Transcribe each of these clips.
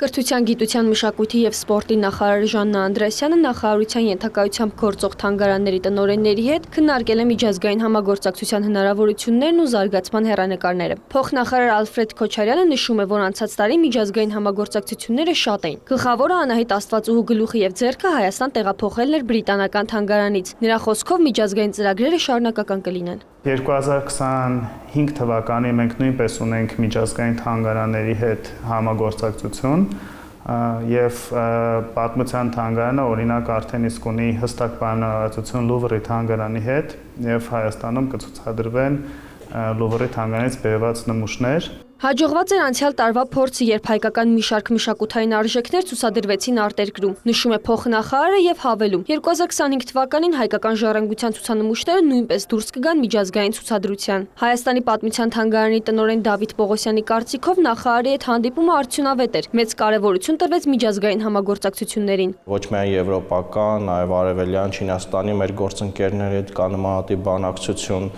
Կրթության, գիտության, մշակույթի և սպորտի նախարար Ժաննա Անդրեասյանը նախարարության ենթակայությամբ գործող թանգարանների տնօրենների հետ քննարկել է միջազգային համագործակցության հնարավորություններն ու զարգացման հեռանկարները։ Փոխնախարար Ալֆրեդ Քոչարյանը նշում է, որ անցած տարի միջազգային համագործակցությունները շատ էին։ Գլխավորը Անահիտ Աստվածուհու գլուխը և ձեռքը Հայաստան տեղափոխելն էր բրիտանական թանգարանից։ Նրա խոսքով միջազգային ծրագրերը շարունակական կլինեն։ 2025 թվականին մենք նույնպես ունենք միջազգային թանգարանների հետ համագործակցություն եւ պատմության թանգարանը օրինակ արդեն իսկ ունի հստակ պայմանավորվածություն Լուվրի թանգարանի հետ եւ Հայաստանում կցուցադրվեն Լուվրի թանգարանից բերված նմուշներ։ Հաջողված էր անցյալ տարվա փորձը, երբ հայկական մի շարք մշակութային արժեքներ ցուցադրվեցին արտերկրում, նշում է փոխնախարարը եւ հավելում. 2025 թվականին հայկական ժառանգության ցուցանմուշները նույնպես դուրս կգան միջազգային ցուցադրության։ Հայաստանի պատմության թանգարանի տնօրեն Դավիթ Պողոսյանի կարծիքով նախարարի հետ հանդիպումը արդյունավետ էր, մեծ կարևորություն տրվեց միջազգային համագործակցություններին։ Ոչ միայն եվրոպական, այլ արևելյան Չինաստանի մեր գործընկերների հետ կա նմանատիպ բանակցություն,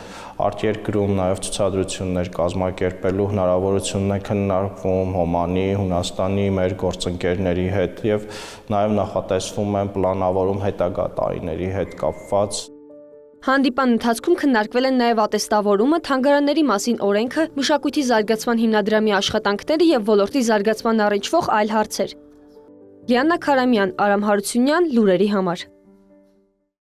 արտերկրում նաև ցուցադրություններ կազմակերպելու հնարավորությունն է քննարկվում Օմանի, Հունաստանի մեր գործընկերների հետ եւ նաև նախատեսվում են պլանավորում հետագա տարիների հետ կապված։ Հանդիպան ընթացքում քննարկվել են նաև ատեստավորումը, թանգարանների մասին օրենքը, մշակույթի զարգացման հիմնադրամի աշխատանքները եւ ոլորտի զարգացման առնչվող այլ հարցեր։ Լիաննա Քարամյան, Արամ Հարությունյան, լուրերի համար։